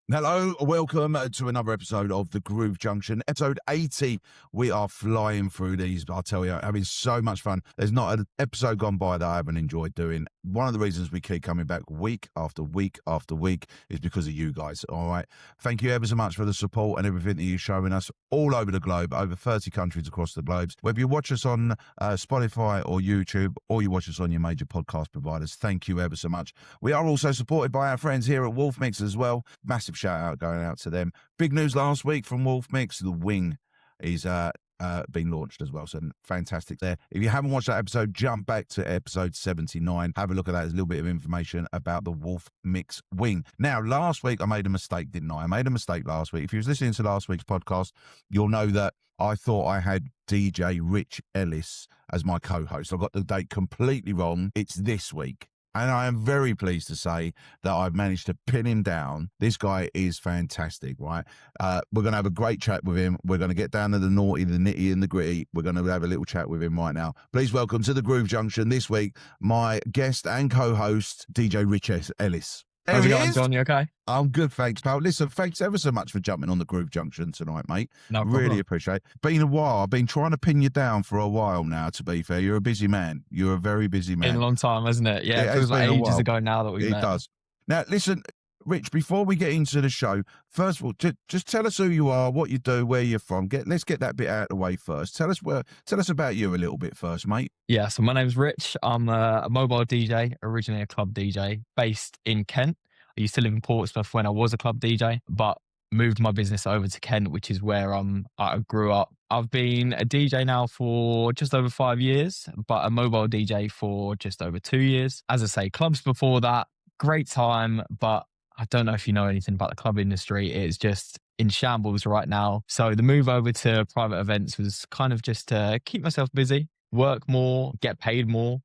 Hello, welcome to another episode of the Groove Junction, episode 80. We are flying through these, I'll tell you, having so much fun. There's not an episode gone by that I haven't enjoyed doing. One of the reasons we keep coming back week after week after week is because of you guys, all right? Thank you ever so much for the support and everything that you're showing us all over the globe, over 30 countries across the globe. Whether you watch us on Spotify or YouTube, or you watch us on your major podcast providers, thank you ever so much. We are also supported by our friends here at Wolf Mix as well. Massive shout out going out to them. Big news last week from Wolf Mix. The Wing is been launched as well, so fantastic there. If you haven't watched that episode, jump back to episode 79. Have a look at that. There's a little bit of information about the Wolf Mix Wing. Now, last week I made a mistake, didn't I? I made a mistake last week. If you was listening to last week's podcast, you'll know that I thought I had DJ Rich Ellis as my co-host. I got the date completely wrong. It's this week. And I am very pleased to say that I've managed to pin him down. This guy is fantastic, right? We're going to have a great chat with him. We're going to get down to the naughty, the nitty, and the gritty. We're going to have a little chat with him right now. Please welcome to the Groove Junction this week, my guest and co-host, DJ Rich Ellis. How's it going, John? You okay? I'm good, thanks, pal. Listen, thanks ever so much for jumping on the Groove Junction tonight, mate. No problem. Really appreciate it. Been a while. I've been trying to pin you down for a while now, to be fair. You're a busy man. You're a very busy man. Been a long time, hasn't it? Yeah, it feels like ages ago now that we met. It does. Now, listen, Rich, before we get into the show, first of all, just tell us who you are, what you do, where you're from. Let's get that bit out of the way first. Tell us about you a little bit first, mate. Yeah, so my name's Rich. I'm a mobile DJ, originally a club DJ, based in Kent. I used to live in Portsmouth when I was a club DJ, but moved my business over to Kent, which is where I grew up. I've been a DJ now for just over 5 years, but a mobile DJ for just over 2 years. As I say, clubs before that, great time, but I don't know if you know anything about the club industry. It's just in shambles right now. So the move over to private events was kind of just to keep myself busy, work more, get paid more.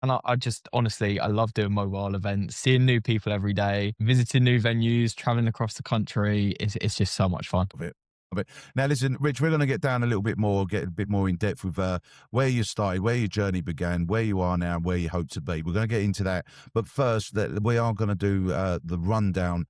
And I just, honestly, I love doing mobile events, seeing new people every day, visiting new venues, traveling across the country. It's just so much fun. Now, listen, Rich, we're going to get down a little bit more, get a bit more in depth with where you started, where your journey began, where you are now, and where you hope to be. We're going to get into that. But first, we are going to do the rundown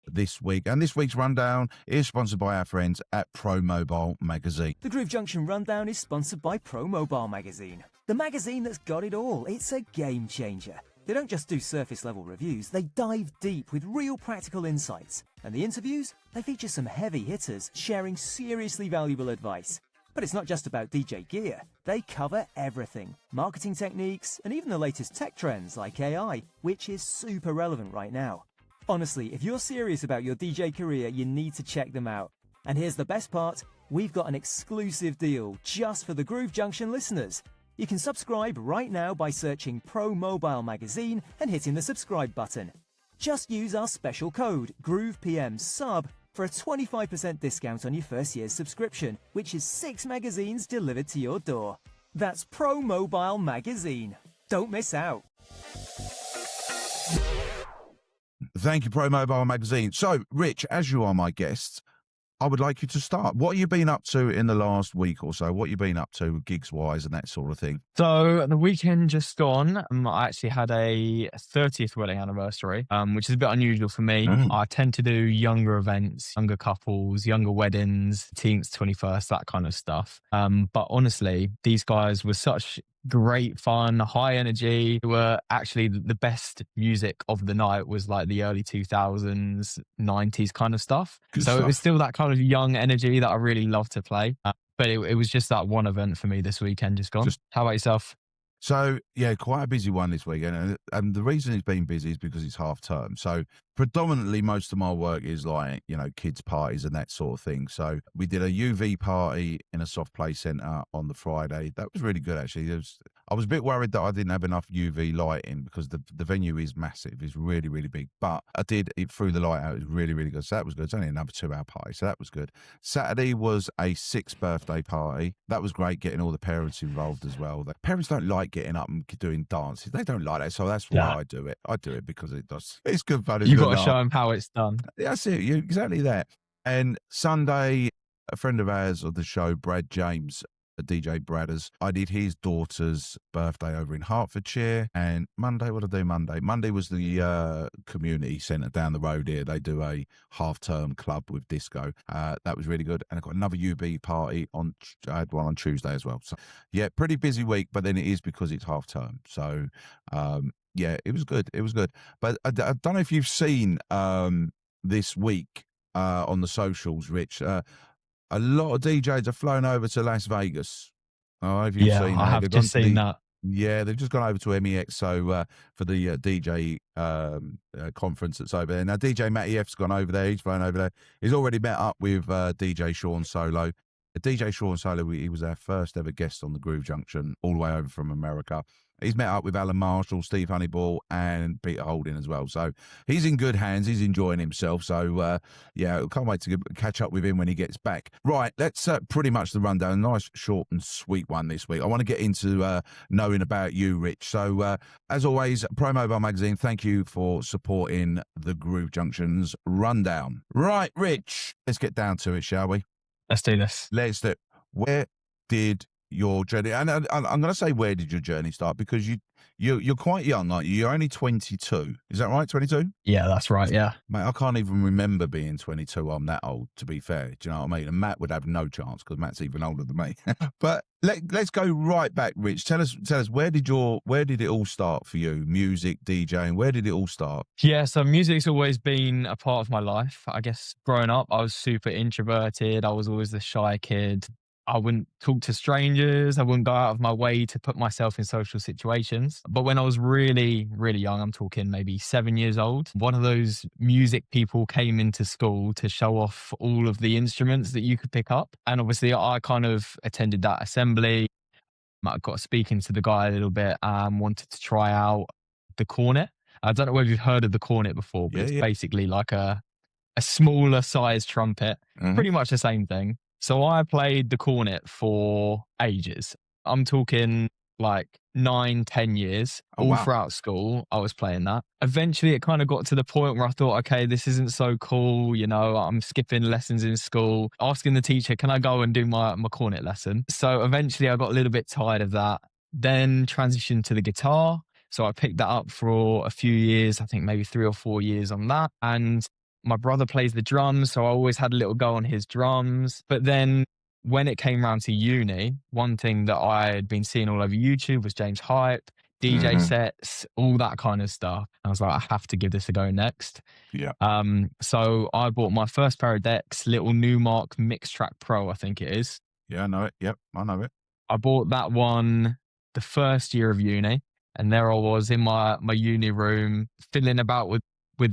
this week. And this week's rundown is sponsored by our friends at Pro Mobile Magazine. The Groove Junction rundown is sponsored by Pro Mobile Magazine, the magazine that's got it all. It's a game changer. They don't just do surface level reviews, they dive deep with real practical insights. And the interviews, they feature some heavy hitters sharing seriously valuable advice. But it's not just about DJ gear. They cover everything. Marketing techniques, and even the latest tech trends like AI, which is super relevant right now. Honestly, if you're serious about your DJ career, you need to check them out. And here's the best part, we've got an exclusive deal just for the Groove Junction listeners. You can subscribe right now by searching Pro Mobile Magazine and hitting the subscribe button. Just use our special code, GroovePMSUB, for a 25% discount on your first year's subscription, which is 6 magazines delivered to your door. That's Pro Mobile Magazine. Don't miss out. Thank you, Pro Mobile Magazine. So, Rich, as you are my guest, I would like you to start. What have you been up to in the last week or so? What have you been up to gigs-wise and that sort of thing? So the weekend just gone, I actually had a 30th wedding anniversary, which is a bit unusual for me. I tend to do younger events, younger couples, younger weddings, 18th, 21st, that kind of stuff. But honestly, these guys were such great fun, high energy. They were actually the best music of the night was like the early 2000s, 90s kind of stuff. It was still that kind of young energy that I really love to play. But it was just that one event for me this weekend just gone. How about yourself? So, yeah, quite a busy one this weekend. And the reason it's been busy is because it's half term. So predominantly most of my work is like, kids parties and that sort of thing. So we did a UV party in a soft play centre on the Friday. That was really good, actually. I was a bit worried that I didn't have enough UV lighting because the venue is massive. It's really, really big. But I did, it threw the light out. It was really, really good. So that was good. It's only another 2-hour party. So that was good. Saturday was a 6th birthday party. That was great, getting all the parents involved as well. The parents don't like getting up and doing dances. They don't like that. So that's why I do it. I do it because it's good fun. You've got to show them how it's done. That's it. Exactly that. And Sunday, a friend of ours of the show, Brad James, DJ Bradders, I did his daughter's birthday over in Hertfordshire. And Monday, what did I do Monday? Monday was the community centre down the road here. They do a half-term club with disco. That was really good. And I got another UB party I had one on Tuesday as well. So yeah, pretty busy week, but then it is because it's half-term. So yeah, it was good. It was good. But I don't know if you've seen this week on the socials, Rich, a lot of DJs are flown over to Las Vegas. Oh, have you seen that? I have just seen that. Yeah, they've just gone over to MEX for the DJ conference that's over there. Now, DJ Matty F's gone over there. He's flown over there. He's already met up with DJ Sean Solo. DJ Sean Solo, he was our first ever guest on the Groove Junction, all the way over from America. He's met up with Alan Marshall, Steve Honeyball, and Peter Holding as well. So he's in good hands. He's enjoying himself. So, yeah, can't wait to catch up with him when he gets back. Right, let's pretty much the rundown. A nice, short and sweet one this week. I want to get into knowing about you, Rich. So, as always, Pro Mobile Magazine, thank you for supporting the Groove Junction's rundown. Right, Rich, let's get down to it, shall we? Let's do this. Let's do it. Where did your journey, and I'm going to say, where did your journey start? Because you're quite young, aren't you? You're only 22. Is that right? 22? Yeah, that's right. Yeah. Mate, I can't even remember being 22. I'm that old, to be fair. Do you know what I mean? And Matt would have no chance because Matt's even older than me. But let's go right back, Rich. Tell us, where did it all start for you? Music, DJing, where did it all start? Yeah, so music's always been a part of my life. I guess growing up, I was super introverted. I was always the shy kid. I wouldn't talk to strangers. I wouldn't go out of my way to put myself in social situations. But when I was really, really young, I'm talking maybe 7 years old, one of those music people came into school to show off all of the instruments that you could pick up. And obviously I kind of attended that assembly. I got speaking to the guy a little bit and wanted to try out the cornet. I don't know whether you've heard of the cornet before, but it's basically like a smaller size trumpet, pretty much the same thing. So I played the cornet for ages. I'm talking like 9-10 years, throughout school. I was playing that. Eventually it kind of got to the point where I thought, okay, this isn't so cool. You know, I'm skipping lessons in school, asking the teacher, can I go and do my cornet lesson? So eventually I got a little bit tired of that, then transitioned to the guitar. So I picked that up for a few years, I think maybe 3 or 4 years on that. And my brother plays the drums, so I always had a little go on his drums. But then when it came around to uni, one thing that I had been seeing all over YouTube was James Hype, DJ sets, all that kind of stuff. I was like, I have to give this a go next. Yeah. So I bought my first pair of decks, little Newmark Mix Track Pro, I think it is. Yeah, I know it. Yep, I know it. I bought that one the first year of uni, and there I was in my uni room, fiddling about with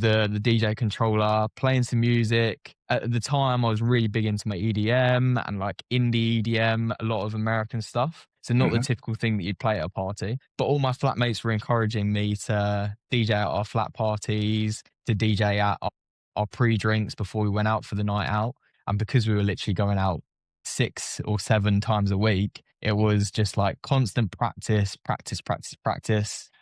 the DJ controller, playing some music. At the time, I was really big into my EDM and like indie EDM, a lot of American stuff. So not the typical thing that you'd play at a party. But all my flatmates were encouraging me to DJ at our flat parties, to DJ at our pre-drinks before we went out for the night out. And because we were literally going out 6 or 7 times a week, it was just like constant practice.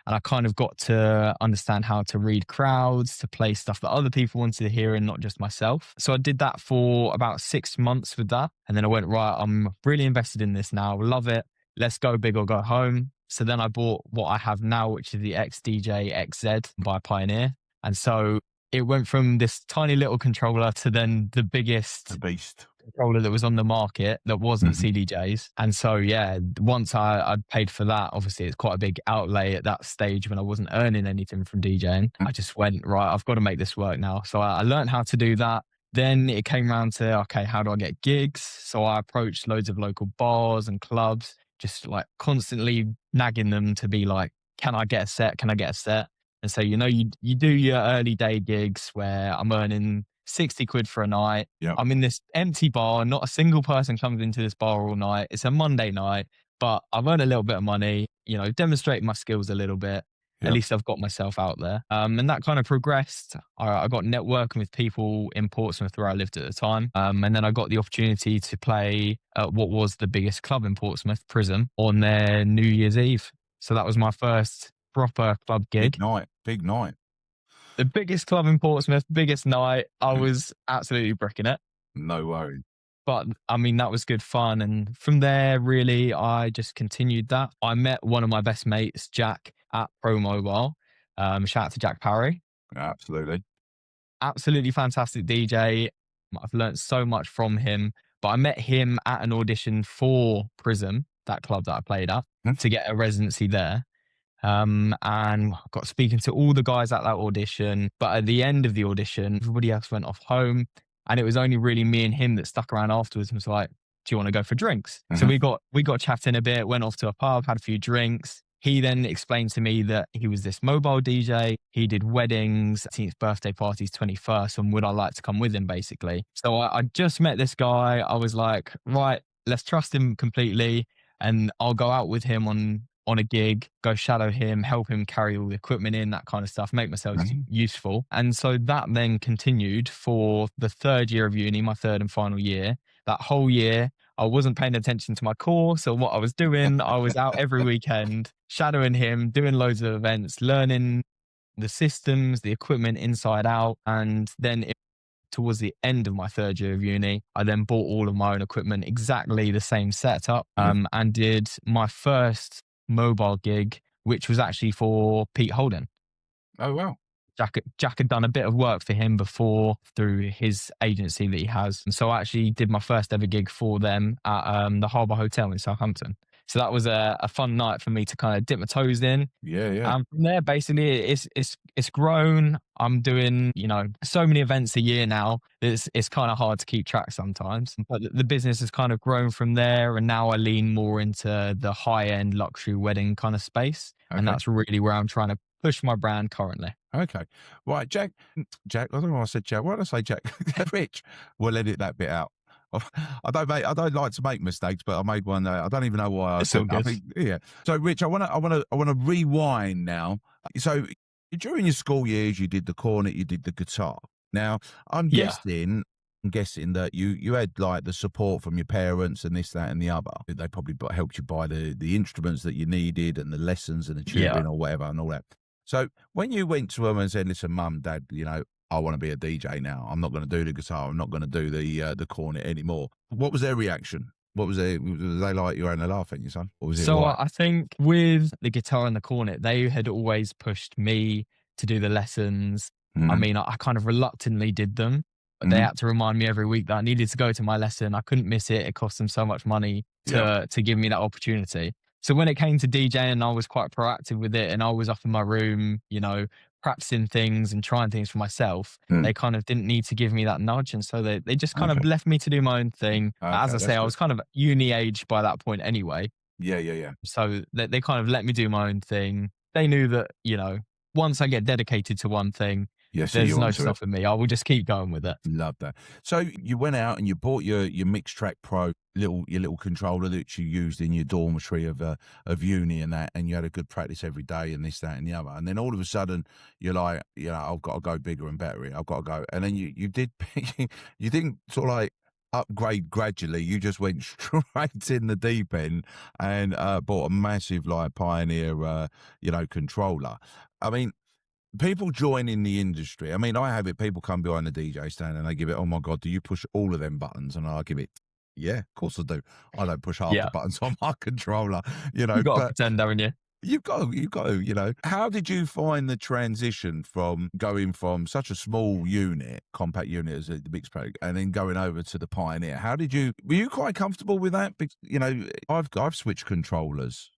And I kind of got to understand how to read crowds, to play stuff that other people wanted to hear and not just myself. So I did that for about 6 months with that. And then I went, right, I'm really invested in this now. Love it. Let's go big or go home. So then I bought what I have now, which is the XDJ XZ by Pioneer. And so it went from this tiny little controller to then the biggest beast controller that was on the market that wasn't CDJs. And so, yeah, once I'd paid for that, obviously it's quite a big outlay at that stage when I wasn't earning anything from DJing. I just went, right, I've got to make this work now. So I learned how to do that. Then it came around to, okay, how do I get gigs? So I approached loads of local bars and clubs, just like constantly nagging them to be like, can I get a set? Can I get a set? And so, you know, you do your early day gigs where I'm earning 60 quid for a night. Yep. I'm in this empty bar. Not a single person comes into this bar all night. It's a Monday night. but I've earned a little bit of money, you know, demonstrated my skills a little bit. At Yep. least I've got myself out there. And that kind of progressed. I got networking with people in Portsmouth where I lived at the time. And then I got the opportunity to play at what was the biggest club in Portsmouth, Prism, on their New Year's Eve. So that was my first proper club gig. Big night. Big night. The biggest club in Portsmouth, biggest night. I was absolutely bricking it. No worries. But I mean, that was good fun. And from there, really, I just continued that. I met one of my best mates, Jack, at Pro Mobile. Shout out to Jack Parry. Absolutely. Absolutely fantastic DJ. I've learned so much from him. But I met him at an audition for Prism, that club that I played at, to get a residency there. And got speaking to all the guys at that audition. But at the end of the audition, everybody else went off home. And it was only really me and him that stuck around afterwards and was like, do you want to go for drinks? So we got chatting a bit, went off to a pub, had a few drinks. He then explained to me that he was this mobile DJ. He did weddings, 18th birthday parties, 21st, and would I like to come with him, basically. So I just met this guy. I was like, right, let's trust him completely. And I'll go out with him on a gig, go shadow him, help him carry all the equipment in, that kind of stuff, make myself useful. And so that then continued for the third year of uni, my third and final year. That whole year, I wasn't paying attention to my course or what I was doing. I was out every weekend, shadowing him, doing loads of events, learning the systems, the equipment inside out. And then towards the end of my third year of uni, I then bought all of my own equipment, exactly the same setup, and did my first mobile gig, which was actually for Pete Holden. Oh, wow. Jack had done a bit of work for him before through his agency that he has. And so I actually did my first ever gig for them at the Harbour Hotel in Southampton. So that was a fun night for me to kind of dip my toes in. Yeah, yeah. And from there, basically, it's grown. I'm doing, you know, so many events a year now. It's kind of hard to keep track sometimes. But the business has kind of grown from there. And now I lean more into the high-end luxury wedding kind of space. Okay. And that's really where I'm trying to push my brand currently. Okay. Right, Jack, I don't know why I said Jack. Why did I say Jack? Rich, we'll edit that bit out. I don't like to make mistakes, but I made one. I don't even know why I said. I think, yeah. So, Rich, I want to rewind now. So, during your school years, you did the cornet, you did the guitar. Now, I'm guessing that you had like the support from your parents and this, that, and the other. They probably helped you buy the instruments that you needed and the lessons and the tutoring or whatever and all that. So, when you went to them and said, "Listen, Mum, Dad, you know, I want to be a DJ now. I'm not going to do the guitar. I'm not going to do the cornet anymore." What was their reaction? Was they like, "You're only laughing, your son"? Or was it so right? I think with the guitar and the cornet, they had always pushed me to do the lessons. I mean, I kind of reluctantly did them, but they had to remind me every week that I needed to go to my lesson. I couldn't miss it. It cost them so much money to give me that opportunity. So when it came to DJing, I was quite proactive with it, and I was up in my room, you know, practicing things and trying things for myself. They kind of didn't need to give me that nudge, and so they just kind of left me to do my own thing. As I say, I was kind of uni age by that point anyway. Yeah. So they kind of let me do my own thing. They knew that, you know, once I get dedicated to one thing, there's no stopping me. I will just keep going with it. Love that. So you went out and you bought your Mix Track Pro your little controller that you used in your dormitory of uni and that, and you had a good practice every day and this, that, and the other. And then all of a sudden you're like, you know, I've got to go bigger and better. I've got to go. And then you didn't sort of like upgrade gradually. You just went straight in the deep end and bought a massive like Pioneer, controller. I mean, people join in the industry. I mean, I have it. People come behind the DJ stand and they give it, "Oh my God, do you push all of them buttons?" And I give it, "Yeah, of course I do. I don't push half the buttons on my controller." You know, you've got to pretend, haven't you? You've got to, you know. How did you find the transition from going from such a small unit, compact unit as the Mix Track, and then going over to the Pioneer? Were you quite comfortable with that? Because, you know, I've switched controllers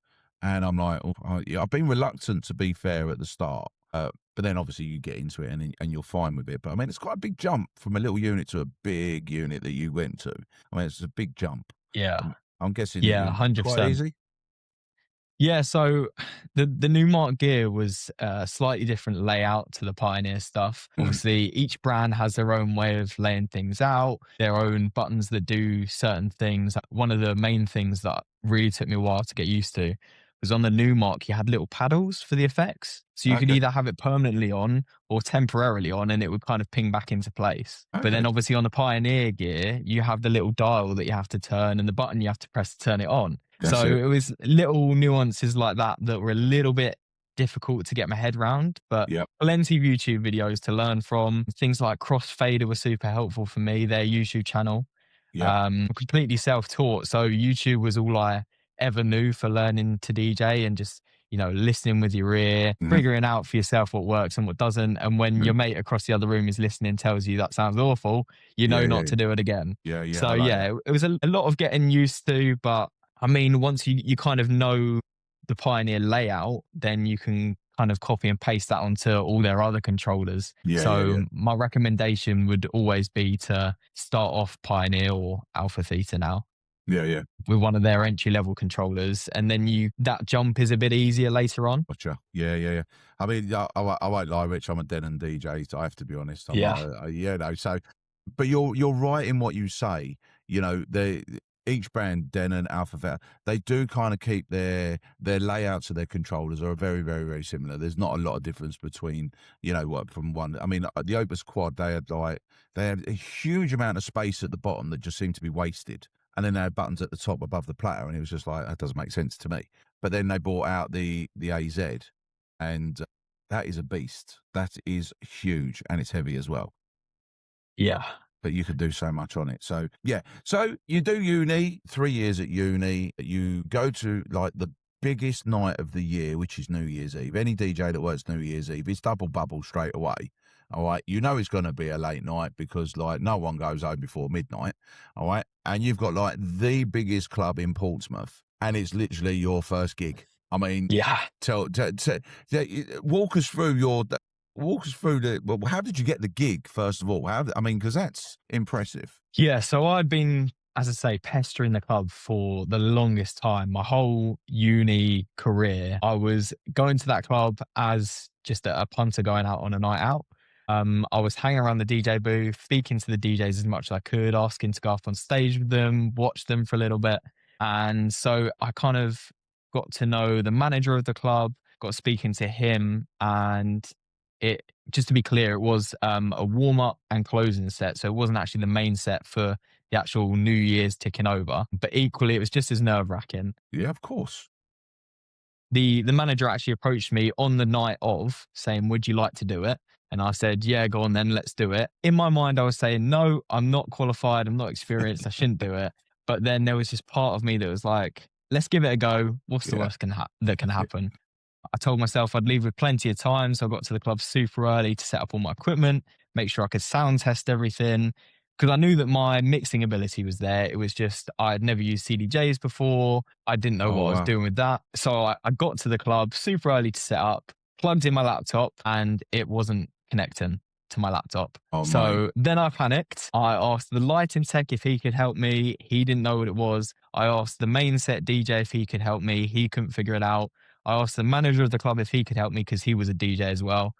and I'm like, I've been reluctant, to be fair, at the start. But then obviously you get into it and you're fine with it. But I mean, it's quite a big jump from a little unit to a big unit that you went to. I mean, it's a big jump. Yeah. I'm guessing. Yeah, 100%. Quite easy. Yeah, so the Newmark gear was a slightly different layout to the Pioneer stuff. Obviously, each brand has their own way of laying things out, their own buttons that do certain things. One of the main things that really took me a while to get used to was on the Newmark, you had little paddles for the effects. So you could Okay. either have it permanently on or temporarily on, and it would kind of ping back into place. But then Okay. obviously on the Pioneer gear, you have the little dial that you have to turn and the button you have to press to turn it on. That's So it. it was little nuances like that that were a little bit difficult to get my head around, but Yep. plenty of YouTube videos to learn from. Things like Crossfader were super helpful for me, their YouTube channel. Yep. Completely self-taught. So YouTube was all I ever knew for learning to DJ and just, listening with your ear, Mhm. figuring out for yourself what works and what doesn't. And when Mm. your mate across the other room is listening and tells you that sounds awful, you know Yeah. not to do it again. Yeah. Yeah. So I like that. yeah, it was a lot of getting used to, but I mean, once you kind of know the Pioneer layout, then you can kind of copy and paste that onto all their other controllers. Yeah. Yeah. Yeah. So my recommendation would always be to start off Pioneer or Alpha Theta now Yeah. Yeah. with one of their entry level controllers, and then that jump is a bit easier later on. Gotcha. Yeah. Yeah. Yeah. I mean, I won't lie, Rich. I'm a Denon DJ. So I have to be honest. I'm Yeah. not. No. So, but you're right in what you say. Each brand, Denon, Alpha Theta, they do kind of keep their layouts of their controllers are very, very, very similar. There's not a lot of difference between, from one. I mean, the Opus Quad, they had a huge amount of space at the bottom that just seemed to be wasted, and then they had buttons at the top above the platter, and it was just like that doesn't make sense to me. But then they brought out the AZ, and that is a beast. That is huge, and it's heavy as well. Yeah. But you could do so much on it. So yeah. So you do uni, 3 years at uni. You go to like the biggest night of the year, which is New Year's Eve. Any DJ that works New Year's Eve, it's double bubble straight away. All right. You know it's going to be a late night because like no one goes home before midnight. All right. And you've got like the biggest club in Portsmouth, and it's literally your first gig. I mean, Yeah. walk us through well, how did you get the gig, first of all? Because that's impressive. Yeah. So I'd been, as I say, pestering the club for the longest time. My whole uni career, I was going to that club as just a punter going out on a night out. I was hanging around the DJ booth, speaking to the DJs as much as I could, asking to go up on stage with them, watch them for a little bit. And so I kind of got to know the manager of the club, got speaking to him, and just to be clear, it was a warm-up and closing set. So it wasn't actually the main set for the actual New Year's ticking over. But equally, it was just as nerve-wracking. Yeah, of course. The manager actually approached me on the night of saying, would you like to do it? And I said, yeah, go on then, let's do it. In my mind, I was saying, no, I'm not qualified, I'm not experienced, I shouldn't do it. But then there was this part of me that was like, let's give it a go. What's the worst that can happen? I told myself I'd leave with plenty of time. So I got to the club super early to set up all my equipment, make sure I could sound test everything. Because I knew that my mixing ability was there. It was just, I had never used CDJs before. I didn't know what I was doing with that. So I got to the club super early to set up, plugged in my laptop, and it wasn't connecting to my laptop. Then I panicked. I asked the lighting tech if he could help me. He didn't know what it was. I asked the main set DJ if he could help me. He couldn't figure it out. I asked the manager of the club if he could help me because he was a DJ as well.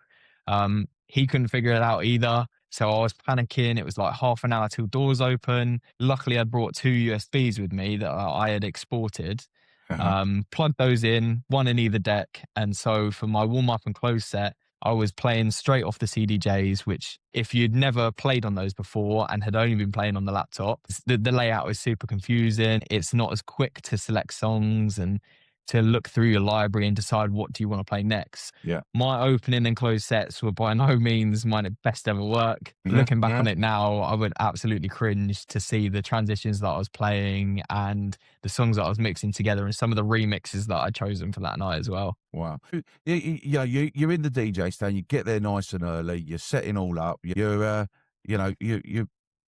He couldn't figure it out either. So I was panicking. It was like half an hour till doors open. Luckily, I'd brought 2 USBs with me that I had exported. Plugged those in, one in either deck. And so for my warm-up and close set, I was playing straight off the CDJs, which if you'd never played on those before and had only been playing on the laptop, the layout is super confusing. It's not as quick to select songs and to look through your library and decide what do you want to play next. Yeah. My opening and close sets were by no means my best ever work. Looking back on it now, I would absolutely cringe to see the transitions that I was playing and the songs that I was mixing together and some of the remixes that I'd chosen for that night as well. Wow. Yeah, you're in the DJ stand, you get there nice and early, you're setting all up, you're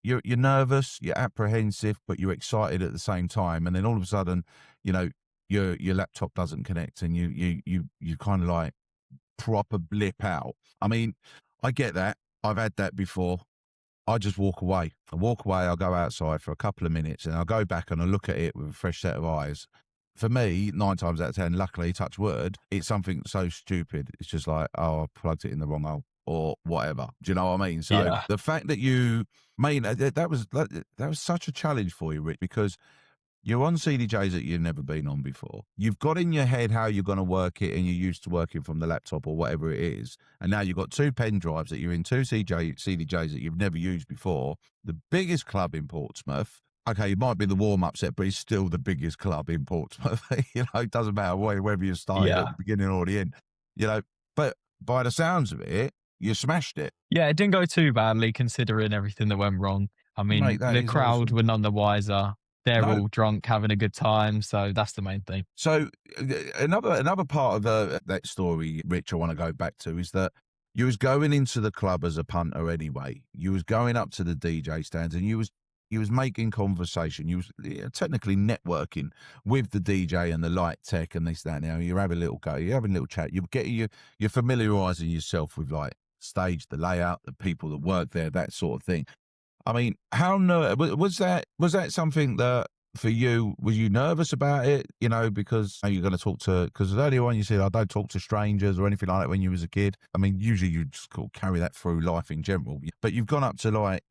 nervous, you're apprehensive, but you're excited at the same time. And then all of a sudden, your laptop doesn't connect and you kind of like proper blip out. I mean, I get that. I've had that before. I just walk away. I'll go outside for a couple of minutes and I'll go back and I'll look at it with a fresh set of eyes. for me, 9 times out of 10, luckily, touch word, it's something so stupid. It's just like, oh, I plugged it in the wrong hole or whatever. Do you know what I mean? So Yeah. the fact that you, that was such a challenge for you, Rich, because you're on CDJs that you've never been on before. You've got in your head how you're going to work it, and you're used to working from the laptop or whatever it is. And now you've got 2 pen drives that you're in, 2 CDJs that you've never used before. The biggest club in Portsmouth. Okay, it might be the warm-up set, but it's still the biggest club in Portsmouth. It doesn't matter whether you started at the beginning or the end. But by the sounds of it, you smashed it. Yeah, it didn't go too badly considering everything that went wrong. I mean, Mate, that the is crowd awesome. were none the wiser. They're No. all drunk, having a good time. So that's the main thing. So another part of that story, Rich, I want to go back to is that you was going into the club as a punter anyway. You was going up to the DJ stands and you was making conversation. You was technically networking with the DJ and the light tech and this, that. Now you're having a little go, you're having a little chat. You're familiarising yourself with like stage, the layout, the people that work there, that sort of thing. I mean, was that something that for you, was you nervous about it? Because you're going to talk to, because earlier on you said, I don't talk to strangers or anything like that when you was a kid. I mean, usually you just carry that through life in general, but you've gone up to like,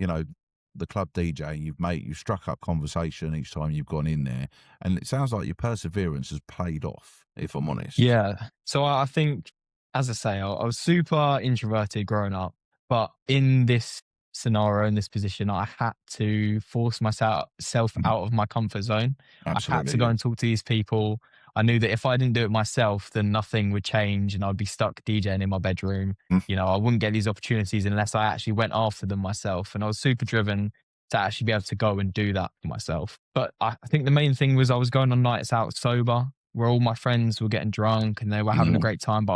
the club DJ, you've struck up conversation each time you've gone in there. And it sounds like your perseverance has paid off, if I'm honest. Yeah. So I think, as I say, I was super introverted growing up, but in this scenario, in this position, I had to force myself out of my comfort zone. Absolutely, I had to go and talk to these people. I knew that if I didn't do it myself, then nothing would change and I'd be stuck DJing in my bedroom. I wouldn't get these opportunities unless I actually went after them myself. And I was super driven to actually be able to go and do that myself. But I think the main thing was I was going on nights out sober, where all my friends were getting drunk and they were having a great time, but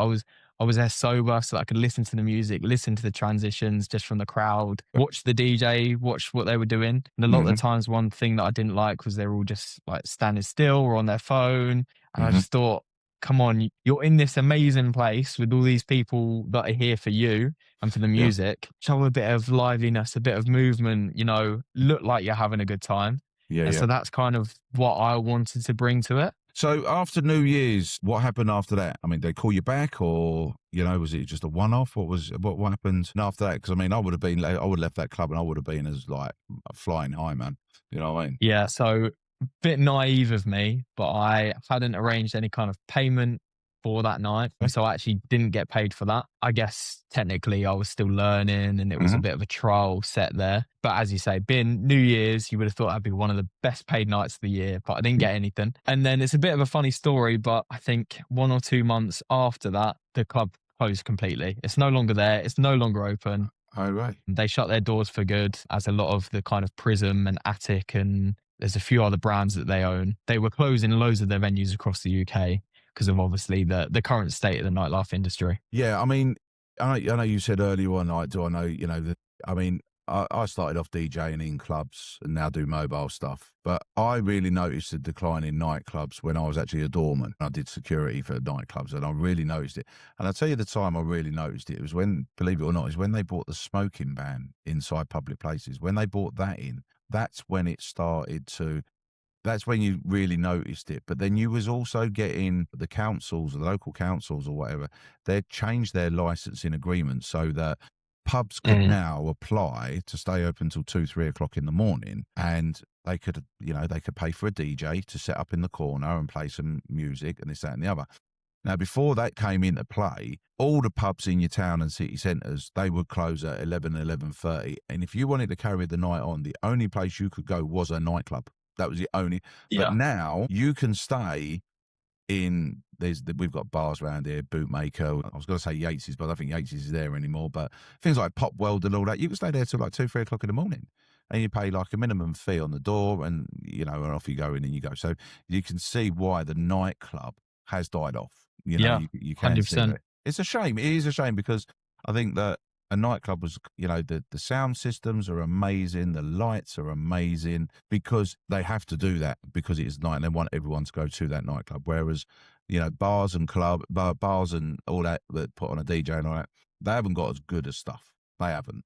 I was there sober so that I could listen to the music, listen to the transitions just from the crowd, watch the DJ, watch what they were doing. And a lot of the times, one thing that I didn't like was they were all just like standing still or on their phone. And I just thought, come on, you're in this amazing place with all these people that are here for you and for the music. Show a bit of liveliness, a bit of movement, look like you're having a good time. So that's kind of what I wanted to bring to it. So after New Year's, what happened after that? I mean, they call you back, or was it just a one-off? What happened after that? Because I mean, I would have left that club and I would have been as like flying high, man. You know what I mean? Yeah. So a bit naive of me, but I hadn't arranged any kind of payment for that night, so I actually didn't get paid for that. I guess technically I was still learning and it was a bit of a trial set there. But as you say, being New Year's, you would have thought that'd be one of the best paid nights of the year, but I didn't get anything. And then it's a bit of a funny story, but I think 1 or 2 months after that, the club closed completely. It's no longer there. It's no longer open. Oh, right. They shut their doors for good, as a lot of the kind of Prism and Attic and there's a few other brands that they own. They were closing loads of their venues across the UK because of obviously the current state of the nightlife industry. Yeah, I mean, I know you said earlier on, I know, I started off DJing in clubs and now do mobile stuff, but I really noticed the decline in nightclubs when I was actually a doorman. I did security for nightclubs and I really noticed it. And I'll tell you the time I really noticed it was when, believe it or not, is when they brought the smoking ban inside public places. When they brought that in, that's when it started to... That's when you really noticed it. But then you was also getting the councils, the local councils or whatever, they'd changed their licensing agreement so that pubs could now apply to stay open till 2-3 o'clock in the morning, and they could pay for a DJ to set up in the corner and play some music and this, that and the other. Now, before that came into play, all the pubs in your town and city centres, they would close at 11:30. And if you wanted to carry the night on, the only place you could go was a nightclub. That was the only. Yeah. But now you can stay in. We've got bars around here, Bootmaker. I was going to say Yates's, but I don't think Yates's is there anymore. But things like Pop World and all that, you can stay there till like 2-3 o'clock in the morning, and you pay like a minimum fee on the door, and and off you go in and you go. So you can see why the nightclub has died off. You can 100%. see that. It's a shame. It is a shame because I think that a nightclub was, the sound systems are amazing, the lights are amazing, because they have to do that because it is night and they want everyone to go to that nightclub. Whereas, bars and all that put on a DJ and all that, they haven't got as good as stuff. They haven't.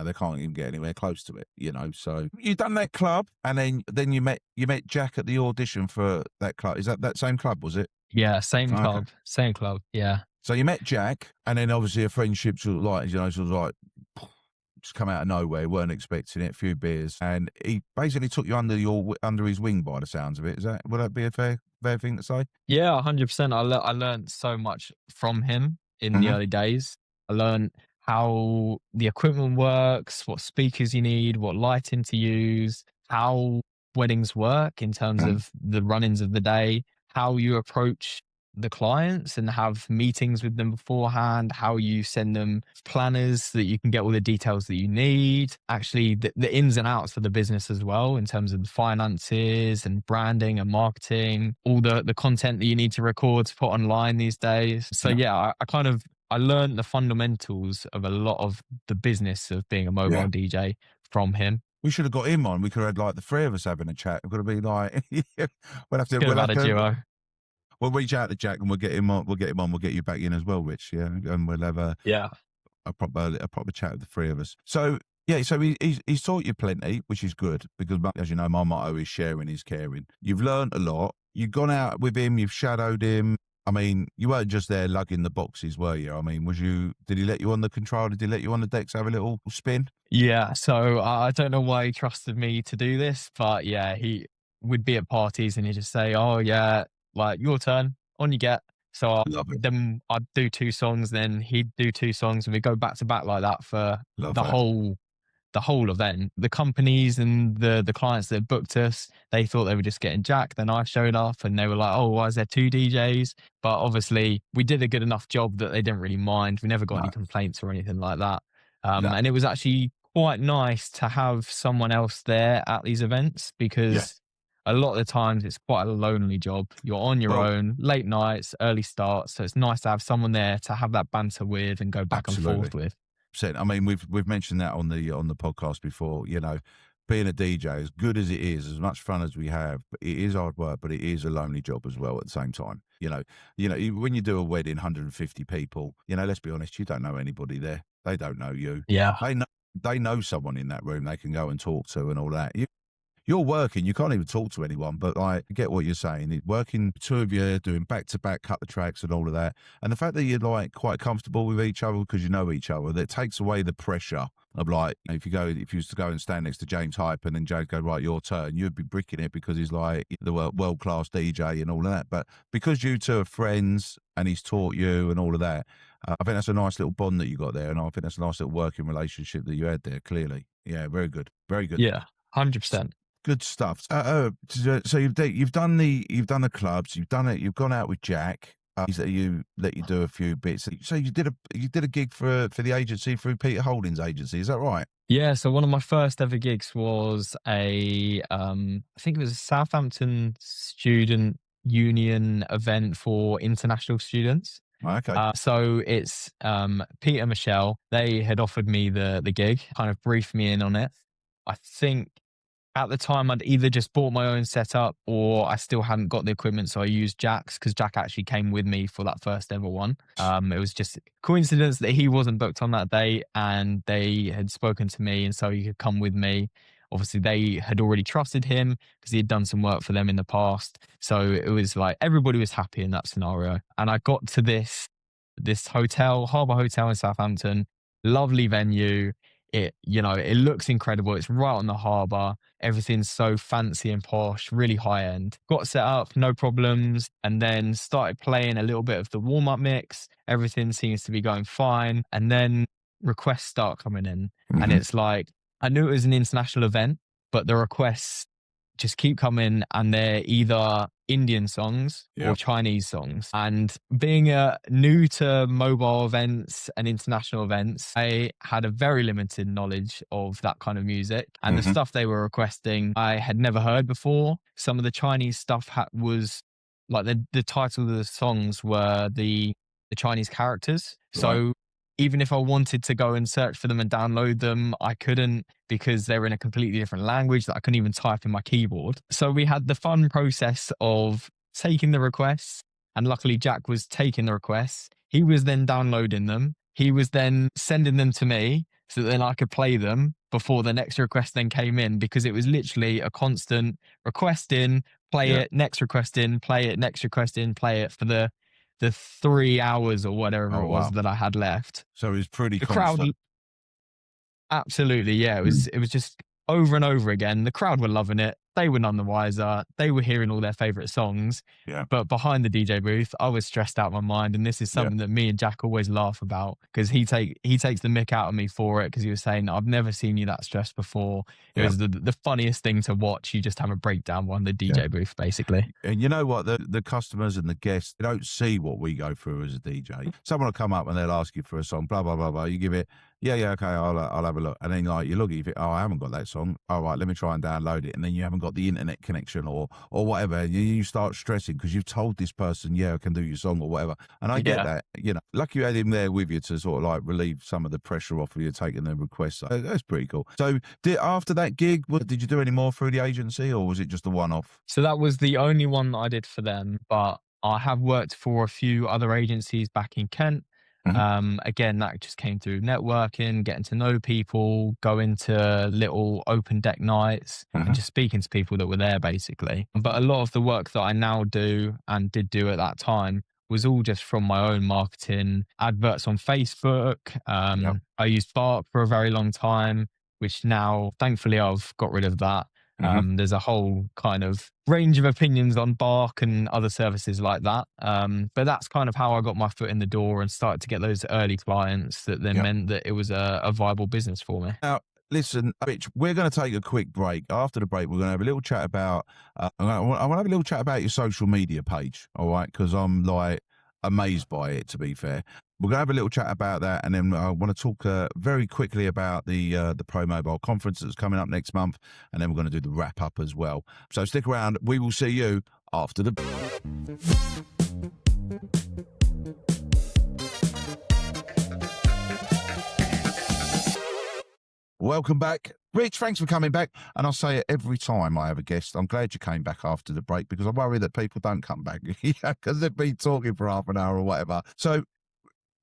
They can't even get anywhere close to it, you know. So you done that club, and then you met Jack at the audition for that club. Is that same club? Was it? Yeah, same Okay. club. Yeah. So you met Jack, and then obviously a friendship sort of like, you know, sort of like just come out of nowhere. Weren't expecting it. A few beers, and he basically took you under his wing by the sounds of it. Would that be a fair thing to say? Yeah, 100%. I learned so much from him in the Mhm. early days. I learned how the equipment works, what speakers you need, what lighting to use, how weddings work in terms Mhm. of the run-ins of the day, how you approach the clients and have meetings with them beforehand, how you send them planners so that you can get all the details that you need, actually the ins and outs of the business as well in terms of the finances and branding and marketing, all the content that you need to record to put online these days. So yeah, I learned the fundamentals of a lot of the business of being a mobile Yeah. DJ from him. We should have got him on. We could have had like the three of us having a chat. We've got to be like, we'll have to. Could have had a duo. We'll reach out to Jack and we'll get him on. We'll get him on. We'll get you back in as well, Rich. Yeah, and we'll have a proper chat with the three of us. So yeah, so he's taught you plenty, which is good because, as you know, my motto is sharing is caring. You've learned a lot. You've gone out with him. You've shadowed him. I mean, you weren't just there lugging the boxes, were you? I mean, did he let you on the control? Did he let you on the decks have a little spin? Yeah, so I don't know why he trusted me to do this, but yeah, he would be at parties and he'd just say, "Oh yeah, like your turn, on you get." So Love it. then I'd do 2 songs, then he'd do 2 songs, and we go back to back like that for Love the that. whole event. The companies and the clients that booked us, they thought they were just getting Jack. Then I showed up and they were like, "Oh, why is there 2 DJs?" But obviously we did a good enough job that they didn't really mind. We never got any No, complaints or anything like that. no, And it was actually quite nice to have someone else there at these events yeah. because a lot of the times it's quite a lonely job. You're on your Well, own, late nights, early starts. So it's nice to have someone there to have that banter with and go back and absolutely. forth with. I mean, we've mentioned that on the podcast before. You know, being a DJ, as good as it is, as much fun as we have, but it is hard work. But it is a lonely job as well. At the same time, you know, when you do a wedding, 150 people. You know, let's be honest, you don't know anybody there. They don't know you. Yeah. They know someone in that room they can go and talk to and all that. You're working, you can't even talk to anyone, but I get what you're saying. Working, two of you doing back-to-back cut the tracks and all of that. And the fact that you're like quite comfortable with each other because you know each other, that takes away the pressure of like, if you used to go and stand next to James Hype and then James go, "Right, your turn," you'd be bricking it because he's like the world-class DJ and all of that. But because you two are friends and he's taught you and all of that, I think that's a nice little bond that you got there. And I think that's a nice little working relationship that you had there, clearly. Yeah, very good. Very good. Yeah. 100%. Good stuff. So you've done the clubs, you've done it. You've gone out with Jack. You let you do a few bits. So you did a gig for the agency through Peter Holdings' agency. Is that right? Yeah, so one of my first ever gigs was I think it was a Southampton Student Union event for international students. Okay. So it's Peter and Michelle. They had offered me the gig, kind of briefed me in on it. I think at the time I'd either just bought my own setup or I still hadn't got the equipment, so I used Jack's because Jack actually came with me for that first ever one. It was just coincidence that he wasn't booked on that day and they had spoken to me and so he could come with me. Obviously they had already trusted him because he had done some work for them in the past. So it was like everybody was happy in that scenario. And I got to this hotel, Harbour Hotel in Southampton, lovely venue. It looks incredible. It's right on the harbour. Everything's so fancy and posh, really high end. Got set up, no problems, and then started playing a little bit of the warm up mix. Everything seems to be going fine. And then requests start coming in. And it's like, I knew it was an international event, but the requests just keep coming and they're either Indian songs or Chinese songs. And being new to mobile events and international events, I had a very limited knowledge of that kind of music. And the stuff they were requesting, I had never heard before. Some of the Chinese stuff was like the title of the songs were the Chinese characters. Right. So even if I wanted to go and search for them and download them, I couldn't because they were in a completely different language that I couldn't even type in my keyboard. So we had the fun process of taking the requests, and luckily Jack was taking the requests. He was then downloading them. He was then sending them to me. so that then I could play them before the next request then came in, because it was literally a constant request in, play Yeah. it, next request in, play it, next request in, play it for the 3 hours or whatever Oh, it was wow. that I had left. So it was pretty The crowd, constant. absolutely, yeah. It was just over and over again. The crowd were loving it. They were none the wiser. They were hearing all their favorite songs. Yeah. But behind the DJ booth, I was stressed out of my mind. And this is Yeah. something that me and Jack always laugh about, because he takes the mick out of me for it, because he was saying, I've never seen you that stressed before. It Yeah. was the funniest thing to watch. You just have a breakdown behind the DJ Yeah. booth, basically. And you know what? The customers and the guests, they don't see what we go through as a DJ. Someone will come up and they'll ask you for a song, blah, blah, blah, blah. You give it, yeah, okay, I'll have a look. And then like you look at it, you think, oh, I haven't got that song. All right, let me try and download it. And then you haven't got the internet connection or whatever. And you start stressing because you've told this person, yeah, I can do your song or whatever. And I get that, you know, lucky you had him there with you to sort of like relieve some of the pressure off of you taking the request. So that's pretty cool. So after that gig, did you do any more through the agency, or was it just a one-off? So that was the only one that I did for them, but I have worked for a few other agencies back in Kent. Again, that just came through networking, getting to know people, going to little open deck nights and just speaking to people that were there, basically. But a lot of the work that I now do and did do at that time was all just from my own marketing, adverts on Facebook. I used Bark for a very long time, which now, thankfully, I've got rid of that. There's a whole kind of range of opinions on Bark and other services like that. But that's kind of how I got my foot in the door and started to get those early clients that then meant that it was a viable business for me. Now, listen, Rich, we're going to take a quick break. After the break, we're going to have a little chat about, I want to have a little chat about your social media page, all right? Because I'm like amazed by it, to be fair. We're going to have a little chat about that, and then I want to talk very quickly about the Pro Mobile conference that's coming up next month, and then we're going to do the wrap up as well. So stick around. We will see you after the. Welcome back. Rich, thanks for coming back. And I'll say it every time I have a guest. I'm glad you came back after the break, because I worry that people don't come back because they've been talking for half an hour or whatever. So,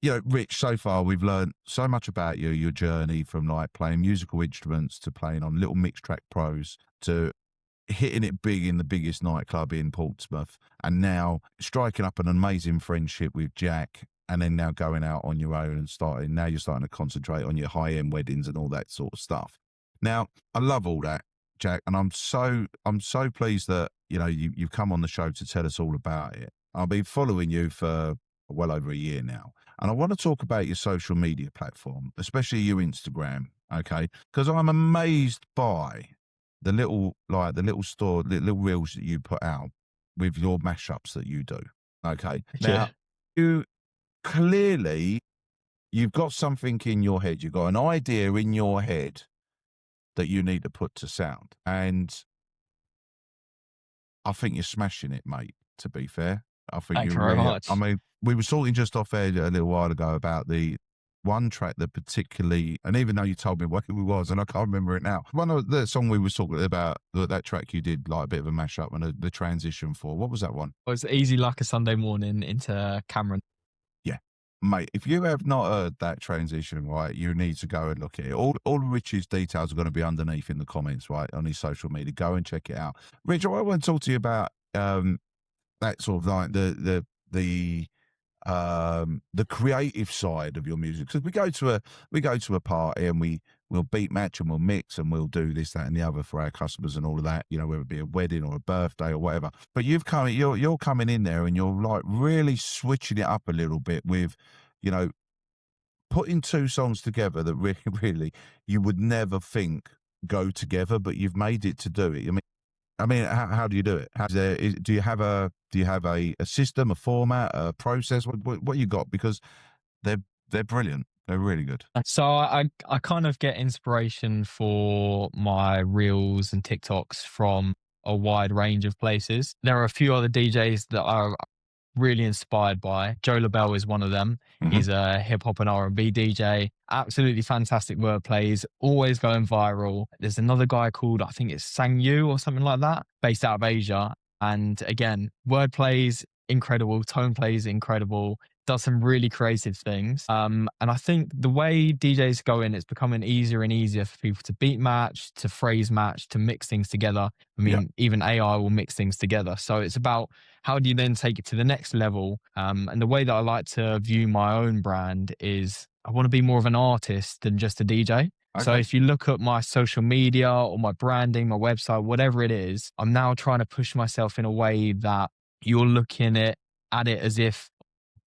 you know, Rich, so far we've learned so much about you, your journey from like playing musical instruments to playing on little mixed track pros to hitting it big in the biggest nightclub in Portsmouth, and now striking up an amazing friendship with Jack, and then now going out on your own and now you're starting to concentrate on your high-end weddings and all that sort of stuff. Now, I love all that, Jack, and I'm so pleased that, you know, you've come on the show to tell us all about it. I've been following you for well over a year now, and I want to talk about your social media platform, especially your Instagram, okay? Because I'm amazed by the little reels that you put out with your mashups that you do, okay? Now, you've got something in your head. You've got an idea in your head that you need to put to sound. And I think you're smashing it, mate, to be fair. I think Thank you very much. I mean, we were talking just off air a little while ago about the one track that particularly, and even though you told me what it was, and I can't remember it now, one of the song we were talking about, that track you did like a bit of a mashup and the transition for, what was that one? It was Easy Like a Sunday Morning into Cameron. Mate, if you have not heard that transition, right, you need to go and look at it. All Rich's details are going to be underneath in the comments, right, on his social media. Go and check it out. Rich, I want to talk to you about that sort of like the creative side of your music, because we go to a party and we'll beat match and we'll mix and we'll do this, that, and the other for our customers and all of that, you know, whether it be a wedding or a birthday or whatever. But you're coming in there and you're like really switching it up a little bit with, you know, putting two songs together that really you would never think go together, but you've made it to do it. I mean, how do you do it? Do you have a system, a format, a process? What you got? Because they're brilliant. They're really good. So I kind of get inspiration for my reels and TikToks from a wide range of places. There are a few other DJs that are really inspired by. Joe LaBelle is one of them. He's a hip hop and R&B DJ. Absolutely fantastic wordplays, always going viral. There's another guy called, I think it's Sang Yu or something like that, based out of Asia. And again, wordplays incredible, tone plays incredible. does some really creative things. And I think the way DJs go in, it's becoming easier and easier for people to beat match, to phrase match, to mix things together. I mean, even AI will mix things together. So it's about how do you then take it to the next level? And the way that I like to view my own brand is I want to be more of an artist than just a DJ. So Okay. if you look at my social media or my branding, my website, whatever it is, I'm now trying to push myself in a way that you're looking at it as if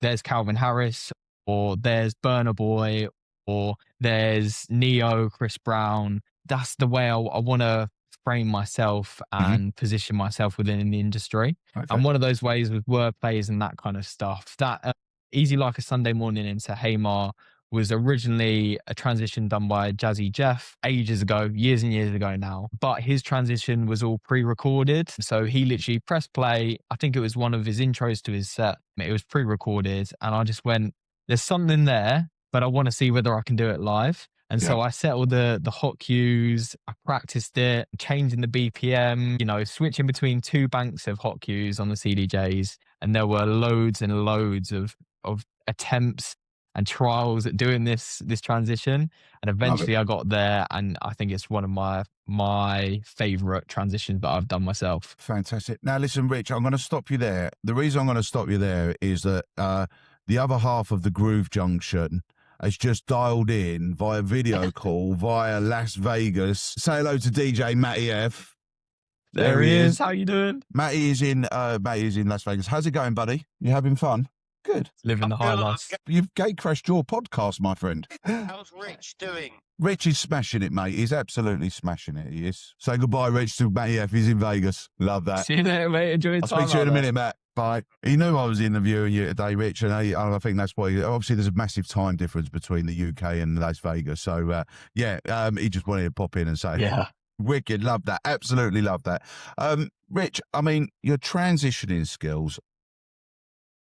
there's Calvin Harris, or there's Burna Boy, or there's Neo, Chris Brown. That's the way I want to frame myself and position myself within the industry. Okay. And one of those ways with wordplays and that kind of stuff, that Easy Like a Sunday Morning into Hey Ma was originally a transition done by Jazzy Jeff ages ago, years and years ago now. But his transition was all pre-recorded. So he literally pressed play. I think it was one of his intros to his set. It was pre-recorded. And I just went, there's something there, but I want to see whether I can do it live. And so I set all the hot cues, I practiced it, changing the BPM, switching between two banks of hot cues on the CDJs. And there were loads and loads of attempts and trials at doing this transition. And eventually I got there, and I think it's one of my favorite transitions that I've done myself. Fantastic. Now listen, Rich, I'm going to stop you there. The reason I'm going to stop you there is that the other half of the Groove Junction has just dialed in via video call via Las Vegas. Say hello to DJ Matty F. There he is. How you doing? Matty is in Las Vegas. How's it going, buddy? You having fun? Good. Living the high life. You've gate crashed your podcast, my friend. How's Rich doing? Rich is smashing it, mate. He's absolutely smashing it. He is. Say goodbye, Rich, to Matty F. He's in Vegas. Love that. See you later, mate. Enjoy your time. I'll speak to you in a minute, Matt. Bye. He knew I was interviewing you today, Rich, and I think that's why. Obviously, there's a massive time difference between the UK and Las Vegas. So, he just wanted to pop in and say, wicked, love that. Absolutely love that. Rich, I mean, your transitioning skills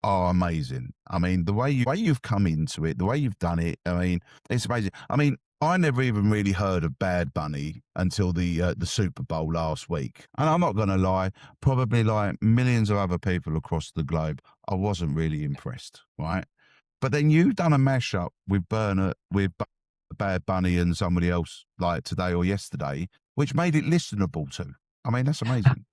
are amazing. I mean, the way you've come into it, the way you've done it, I mean, it's amazing. I mean, I never even really heard of Bad Bunny until the Super Bowl last week. And I'm not going to lie, probably like millions of other people across the globe, I wasn't really impressed, right? But then you've done a mashup with Bad Bunny and somebody else like today or yesterday, which made it listenable to. I mean, that's amazing.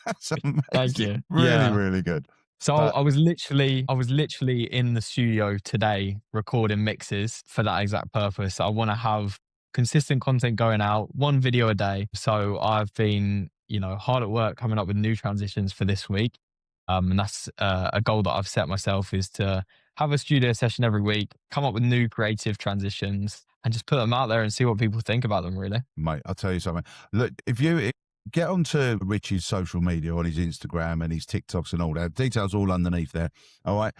That's amazing. Thank you. Really, really good. So I was literally in the studio today recording mixes for that exact purpose. I want to have consistent content going out, one video a day. So I've been, hard at work coming up with new transitions for this week. And that's a goal that I've set myself, is to have a studio session every week, come up with new creative transitions and just put them out there and see what people think about them, really. Mate, I'll tell you something. Look, if you get onto Rich's social media on his Instagram and his TikToks and all that, details all underneath there. All right.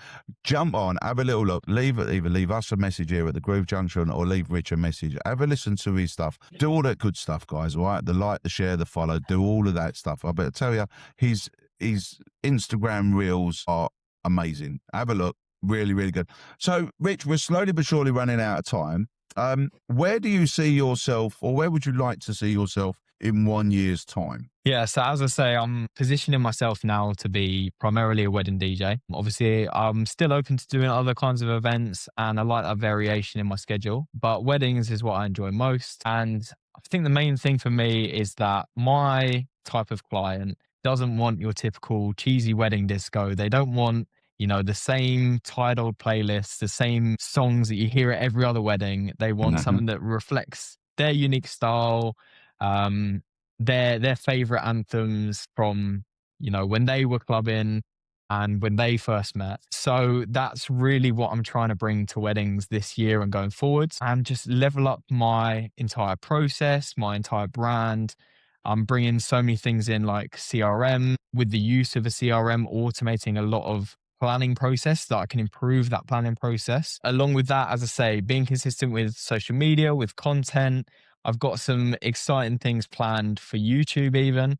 Jump on, have a little look, either leave us a message here at the Groove Junction or leave Rich a message. Have a listen to his stuff. Do all that good stuff, guys. All right. The like, the share, the follow, do all of that stuff. I better tell you, his Instagram reels are amazing. Have a look. Really, really good. So, Rich, we're slowly but surely running out of time. Where do you see yourself, or where would you like to see yourself in 1 year's time? Yeah, so as I say, I'm positioning myself now to be primarily a wedding DJ. Obviously, I'm still open to doing other kinds of events, and I like that variation in my schedule, but weddings is what I enjoy most. And I think the main thing for me is that my type of client doesn't want your typical cheesy wedding disco. They don't want, the same tired old playlists, the same songs that you hear at every other wedding. They want something that reflects their unique style, their favorite anthems from, when they were clubbing and when they first met. So that's really what I'm trying to bring to weddings this year and going forwards, and just level up my entire process, my entire brand. I'm bringing so many things in, like CRM, with the use of a CRM, automating a lot of planning process that I can improve that planning process. Along with that, as I say, being consistent with social media, with content. I've got some exciting things planned for YouTube even,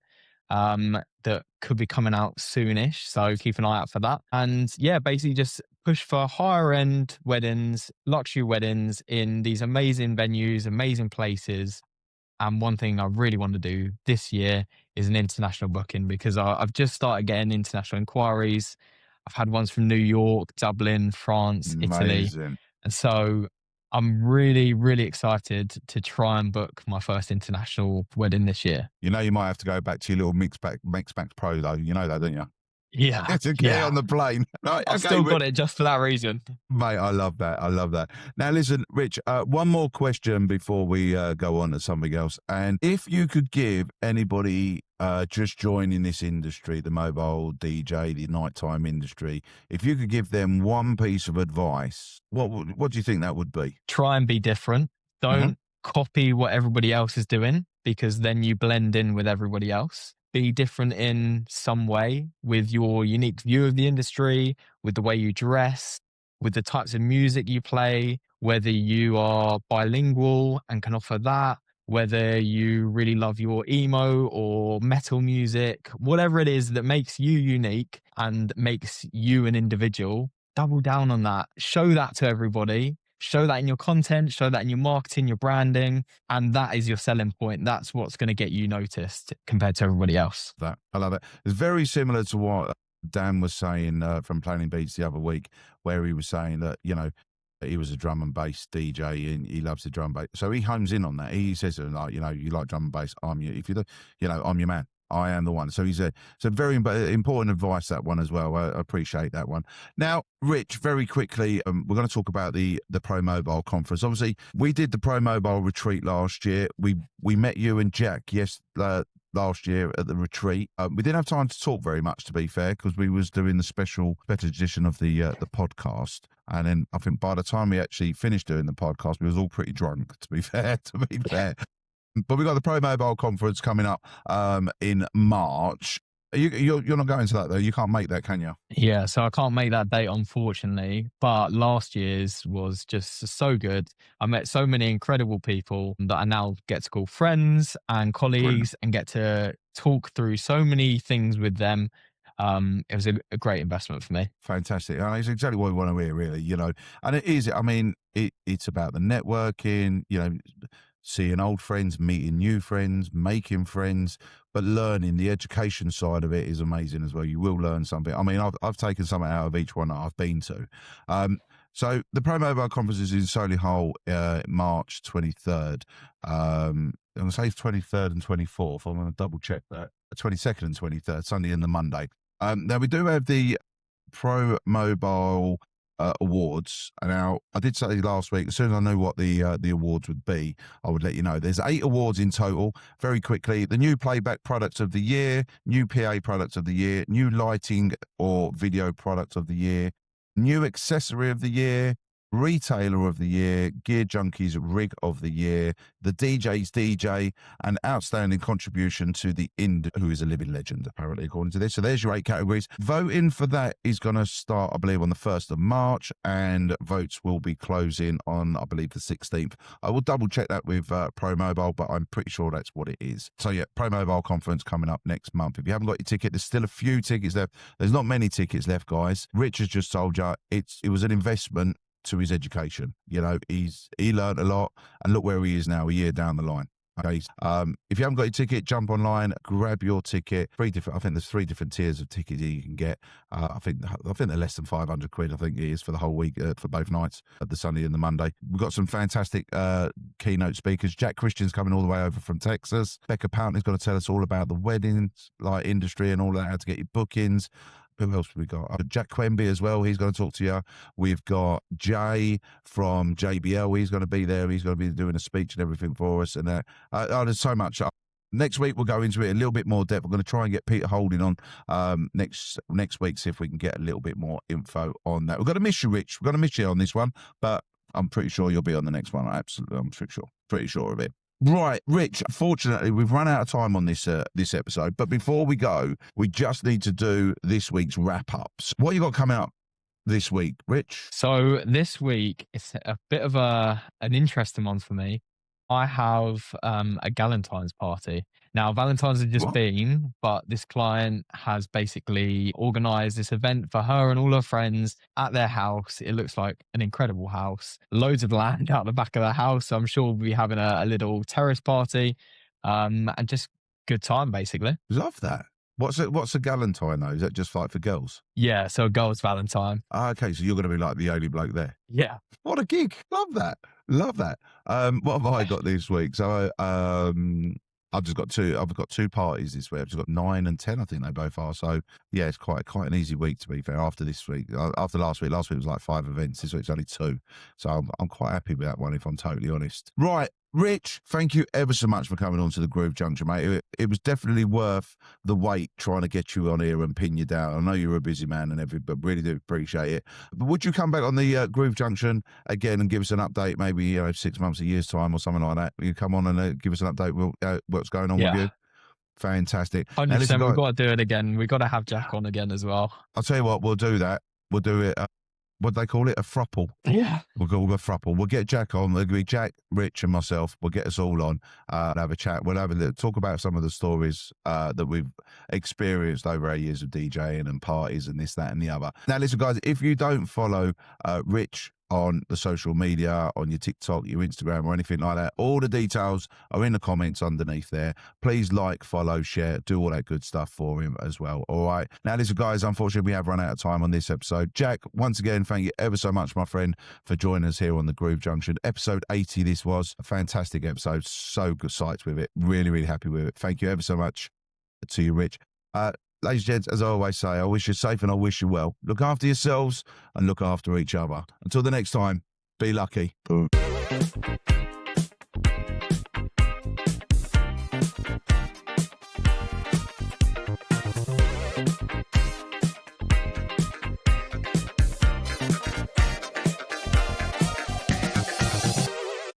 that could be coming out soonish. So keep an eye out for that. And yeah, basically just push for higher end weddings, luxury weddings in these amazing venues, amazing places. And one thing I really want to do this year is an international booking, because I've just started getting international inquiries. I've had ones from New York, Dublin, France, Italy. Amazing. And so I'm really, really excited to try and book my first international wedding this year. You know, you might have to go back to your little Mixmax Pro though. You know that, don't you? Yeah. To get on the plane. Right, I've still got it just for that reason. Mate, I love that. I love that. Now, listen, Rich, one more question before we go on to something else. And if you could give anybody just joining this industry, the mobile DJ, the nighttime industry, if you could give them one piece of advice, what do you think that would be? Try and be different. Don't copy what everybody else is doing, because then you blend in with everybody else. Be different in some way with your unique view of the industry, with the way you dress, with the types of music you play, whether you are bilingual and can offer that, whether you really love your emo or metal music, whatever it is that makes you unique and makes you an individual, double down on that. Show that to everybody. Show that in your content, show that in your marketing, your branding, and that is your selling point. That's what's going to get you noticed compared to everybody else. I love it. It's very similar to what Dan was saying from Planning Beats the other week, where he was saying that, you know, he was a drum and bass DJ and he loves the drum bass. So he homes in on that. He says, like, you know, you like drum and bass, I'm you. If you do, you know, I'm your man. I am the one. So it's a very important advice, that one as well. I appreciate that one. Now, Rich, very quickly, we're going to talk about the Pro Mobile conference. Obviously, we did the Pro Mobile retreat last year. We met you and Jack last year at the retreat. We didn't have time to talk very much, to be fair, because we was doing the special edition of the podcast. And then I think by the time we actually finished doing the podcast, we was all pretty drunk, to be fair. But we got the Pro Mobile conference coming up in March. You're not going to that though. You can't make that, can you? Yeah, so I can't make that date, unfortunately. But last year's was just so good. I met so many incredible people that I now get to call friends and colleagues and get to talk through so many things with them. It was a great investment for me. Fantastic. And it's exactly what we want to hear, really, you know. And it is, I mean, it's about the networking, you know, seeing old friends, meeting new friends, making friends, but learning. The education side of it is amazing as well. You will learn something. I mean, I've taken something out of each one that I've been to. So the Pro Mobile conference is in Solihull, March 23rd. I'm going to say 23rd and 24th. I'm going to double check that. 22nd and 23rd, Sunday and the Monday. Now we do have the Pro Mobile awards. Now, I did say last week, as soon as I knew what the awards would be, I would let you know. There's 8 awards in total. Very quickly, the new playback product of the year, new PA product of the year, new lighting or video product of the year, new accessory of the year, retailer of the year, Gear Junkies rig of the year, the DJ's DJ, and outstanding contribution to the who is a living legend, apparently, according to this. So there's your 8 categories. Voting for that is going to start, I believe, on the 1st of March, and votes will be closing on, I believe, the 16th. I will double check that with Pro Mobile, but I'm pretty sure that's what it is. So yeah, Pro Mobile conference coming up next month. If you haven't got your ticket, there's still a few tickets left. There's not many tickets left, guys. Rich has just told you it was an investment to his education. You know, he learned a lot, and look where he is now, a year down the line. Okay. If you haven't got your ticket, jump online, grab your ticket. I think there's 3 different tiers of tickets you can get. I think they're less than 500 quid. I think it is for the whole week, for both nights, the Sunday and the Monday. We've got some fantastic keynote speakers. Jack Christian's coming all the way over from Texas. Becca Pountney's going to tell us all about the weddings, like industry and all that, how to get your bookings. Who else have we got? Jack Quemby as well. He's going to talk to you. We've got Jay from JBL. He's going to be there. He's going to be doing a speech and everything for us. And there's so much. Next week, we'll go into it a little bit more depth. We're going to try and get Peter Holding on next week, see if we can get a little bit more info on that. We're going to miss you, Rich. We're going to miss you on this one, but I'm pretty sure you'll be on the next one. Absolutely. I'm pretty sure of it. Right, Rich, unfortunately, we've run out of time on this episode, but before we go, we just need to do this week's wrap-ups. What you got coming up this week, Rich? So this week, it's a bit of an interesting one for me. I have a Galentine's party. Now, Valentine's has just been, but this client has basically organized this event for her and all her friends at their house. It looks like an incredible house. Loads of land out the back of the house. So I'm sure we'll be having a little terrace party and just good time, basically. Love that. What's a galentine though? Is that just like for girls? Yeah, so girls' Valentine. Okay, so you're going to be like the only bloke there. Yeah. What a gig! Love that. Love that. What have I got this week? So I've just got two. I've got two parties this week. I've just got 9 and 10. I think they both are. So yeah, it's quite an easy week to be fair. After this week, after last week was like 5 events. This week's only 2. So I'm quite happy with that one, if I'm totally honest. Right. Rich, thank you ever so much for coming on to the Groove Junction, mate. It was definitely worth the wait trying to get you on here and pin you down. I know you're a busy man and everything, but really do appreciate it. But would you come back on the Groove Junction again and give us an update, maybe 6 months, a year's time or something like that? You come on and give us an update. What's going on with you? Fantastic. 100%. Now, listen, We've got to do it again. We've got to have Jack on again as well. I'll tell you what, we'll do that. We'll do it. What do they call it? A thruple. Yeah. We'll go with a thruple. We'll get Jack on. It'll be Jack, Rich, and myself. We'll get us all on and have a chat. We'll talk about some of the stories that we've experienced over our years of DJing and parties and this, that, and the other. Now, listen, guys, if you don't follow Rich on the social media, on your TikTok, your Instagram, or anything like that, all the details are in the comments underneath there. Please like, follow, share, do all that good stuff for him as well. All right. Now, listen, guys, unfortunately, we have run out of time on this episode. Jack, once again, thank you ever so much, my friend, for joining us here on the Groove Junction. Episode 80, this was a fantastic episode. So good sights with it. Really, really happy with it. Thank you ever so much to you, Rich. Ladies and gents, as I always say, I wish you safe and I wish you well. Look after yourselves and look after each other. Until the next time, be lucky. Boom.